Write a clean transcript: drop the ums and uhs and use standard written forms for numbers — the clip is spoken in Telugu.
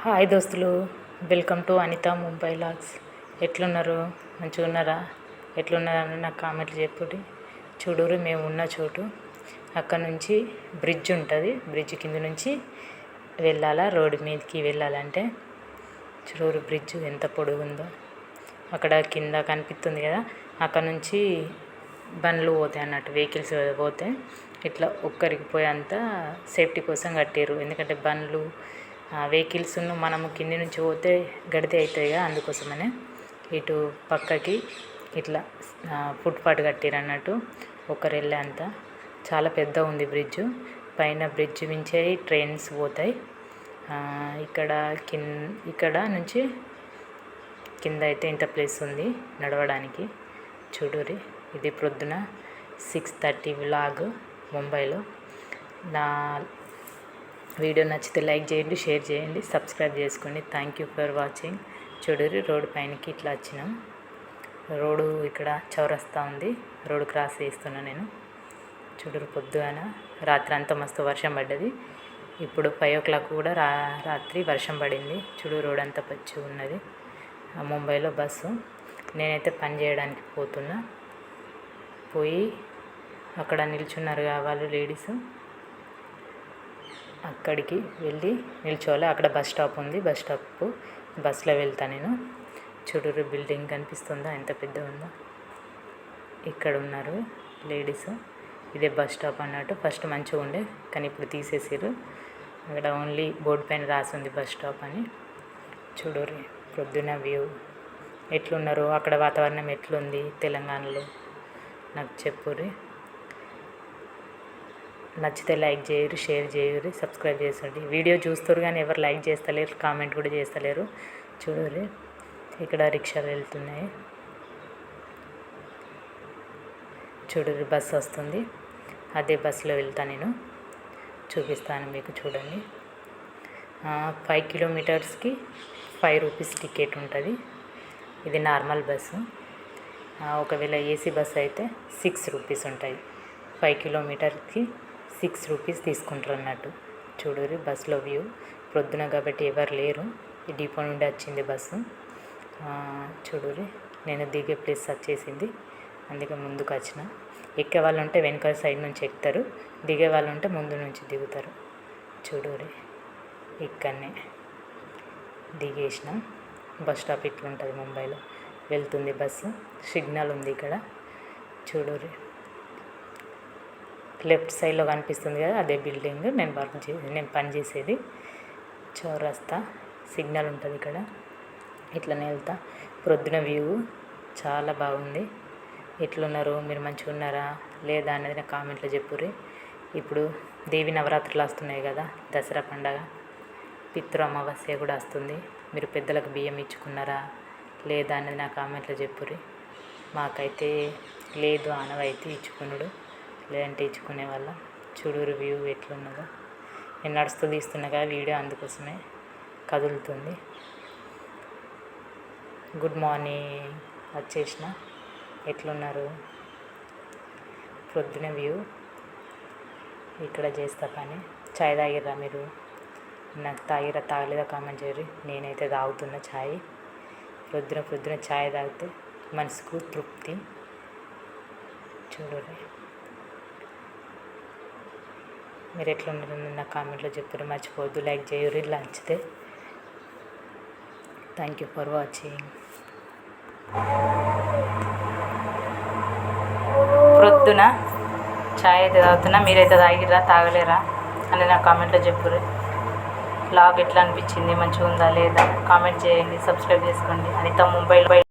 హాయ్ దోస్తులు, welcome to Anita Mumbai logs. ఎట్లున్నారు? మంచిగా ఉన్నారా? ఎట్లున్నారని నాకు కామెంట్లు చెప్పుడి. చూడురు, మేము ఉన్న చోటు అక్కడ నుంచి బ్రిడ్జ్ ఉంటుంది. బ్రిడ్జ్ కింద నుంచి వెళ్ళాలా, రోడ్డు మీదకి వెళ్ళాలంటే చూడు బ్రిడ్జ్ ఎంత పొడుగుందో. అక్కడ కింద కనిపిస్తుంది కదా, అక్కడ నుంచి బండ్లు పోతాయి అన్నట్టు, వెహికల్స్ పోతే ఇట్లా ఒక్కరికి పోయేంత సేఫ్టీ కోసం కట్టారు. ఎందుకంటే బండ్లు వెహికల్స్ మనము కింది నుంచి పోతే గడితే అవుతాయి కదా, అందుకోసమనే ఇటు పక్కకి ఇట్లా ఫుట్పాత్ కట్టారు అన్నట్టు, ఒకరు వెళ్ళే అంత. చాలా పెద్ద ఉంది బ్రిడ్జ్. పైన బ్రిడ్జ్ మించే ట్రైన్స్ పోతాయి. ఇక్కడ నుంచి కింద అయితే ఇంత ప్లేస్ ఉంది నడవడానికి. చూడురి, ఇది ప్రొద్దున 6:30 వ్లాగ్ ముంబైలో. నా వీడియో నచ్చితే లైక్ చేయండి, షేర్ చేయండి, సబ్స్క్రైబ్ చేసుకోండి. Thank you for watching. చూడురి, రోడ్డు పైనకి ఇట్లా వచ్చినాం. రోడ్డు ఇక్కడ చౌరస్తా ఉంది, రోడ్డు క్రాస్ చేస్తున్నా నేను. చూడురు, పొద్దున రాత్రి అంతా మస్తు వర్షం పడ్డది. ఇప్పుడు 5 o'clock కూడా రాత్రి వర్షం పడింది. చూడు, రోడ్ అంతా పచ్చి ఉన్నది. ముంబైలో బస్సు. నేనైతే పని చేయడానికి పోతున్నా. పోయి అక్కడ నిల్చున్నారు వాళ్ళు లేడీస్, అక్కడికి వెళ్ళి నిల్చోవాలి. అక్కడ బస్ స్టాప్ ఉంది, బస్సులో వెళ్తా నేను. చూడురు, బిల్డింగ్ కనిపిస్తుందా ఎంత పెద్ద ఉందో. ఇక్కడ ఉన్నారు లేడీస్. ఇదే బస్ స్టాప్ అన్నట్టు. ఫస్ట్ మంచిగా ఉండే కానీ ఇప్పుడు తీసేసారు. అక్కడ ఓన్లీ బోర్డు పైన రాసి ఉంది బస్ స్టాప్ అని. చూడురి, పొద్దున్న వ్యూ ఎట్లున్నారు, అక్కడ వాతావరణం ఎట్లుంది తెలంగాణలో నాకు చెప్పుర్రి. నచ్చితే లైక్ చేయరు, షేర్ చేయరు, సబ్స్క్రైబ్ చేయండి. వీడియో చూస్తారు కానీ ఎవరు లైక్ చేస్తలేరు, కామెంట్ కూడా చేస్తలేరు. చూడుర్రి, ఇక్కడ రిక్షాలు వెళ్తున్నాయి. చూడుర్రి, బస్సు వస్తుంది. అదే బస్సులో వెళ్తా నేను, చూపిస్తాను మీకు. చూడండి, 5 kilometers 5 rupees టికెట్ ఉంటుంది. ఇది నార్మల్ బస్సు. ఒకవేళ ఏసీ బస్సు అయితే 6 rupees ఉంటాయి. 5 kilometers 6 rupees తీసుకుంటారు అన్నట్టు. చూడుర్రి, బస్సులో వ్యూ. ప్రొద్దున కాబట్టి ఎవరు లేరు. ఈ డిపో నుండి వచ్చింది బస్సు. చూడుర్రి, నేను దిగే ప్లేస్ వచ్చేసింది, అందుకే ముందుకు వచ్చిన. ఎక్కే వాళ్ళు ఉంటే వెనక సైడ్ నుంచి ఎక్కుతారు, దిగే వాళ్ళు ఉంటే ముందు నుంచి దిగుతారు. చూడుర్రి, ఇక్కడనే దిగేసినాం. బస్ స్టాప్ ఇట్లుంటుంది ముంబైలో. వెళ్తుంది బస్సు. సిగ్నల్ ఉంది ఇక్కడ. చూడుర్రి, లెఫ్ట్ సైడ్లో కనిపిస్తుంది కదా, అదే బిల్డింగ్ నేను పనిచేసేది. చౌరస్తా సిగ్నల్ ఉంటుంది ఇక్కడ. ఇట్లనే వెళ్తా. ప్రొద్దున వ్యూ చాలా బాగుంది. ఎట్లున్నారు, మీరు మంచిగా ఉన్నారా లేదా అనేది నా కామెంట్లో చెప్పుర్రి. ఇప్పుడు దేవి నవరాత్రులు వస్తున్నాయి కదా, దసరా పండగ, పితృ అమావాస్య కూడా వస్తుంది. మీరు పెద్దలకు బియ్యం ఇచ్చుకున్నారా లేదా అనేది నా కామెంట్లో చెప్పుర్రి. మాకైతే లేదు, ఆనవైతే ఇచ్చుకున్నాడు, లేదంటే ఇచ్చుకునే వాళ్ళ. చూడురు వ్యూ ఎట్లున్నదో. నేను నడుస్తూ తీస్తున్నా కదా వీడియో, అందుకోసమే కదులుతుంది. గుడ్ మార్నింగ్, వచ్చేసిన. ఎట్లున్నారు? ప్రొద్దున వ్యూ. ఇక్కడ చేస్తా పని. చాయ్ తాగిర్రా మీరు? నాకు తాగలేదా కామెంట్ చేయరు. నేనైతే తాగుతున్న ఛాయ్. ప్రొద్దున ఛాయ్ తాగితే మనసుకు తృప్తి. చూడండి, మీరు ఎట్లున్నారు నా కామెంట్లో చెప్పారు. మర్చిపోవద్దు, లైక్ చేయరు నచ్చితే. Thank you for watching. ప్రొద్దున ఛాయ్ అయితే తాగుతున్నా. మీరైతే తాగిర్రా తాగలేరా అని నా కామెంట్లో చెప్పుర్రి. బ్లాగ్ ఎట్లా అనిపించింది, మంచిగా ఉందా లేదా కామెంట్ చేయండి, సబ్స్క్రైబ్ చేసుకోండి. అనిత ముంబైలో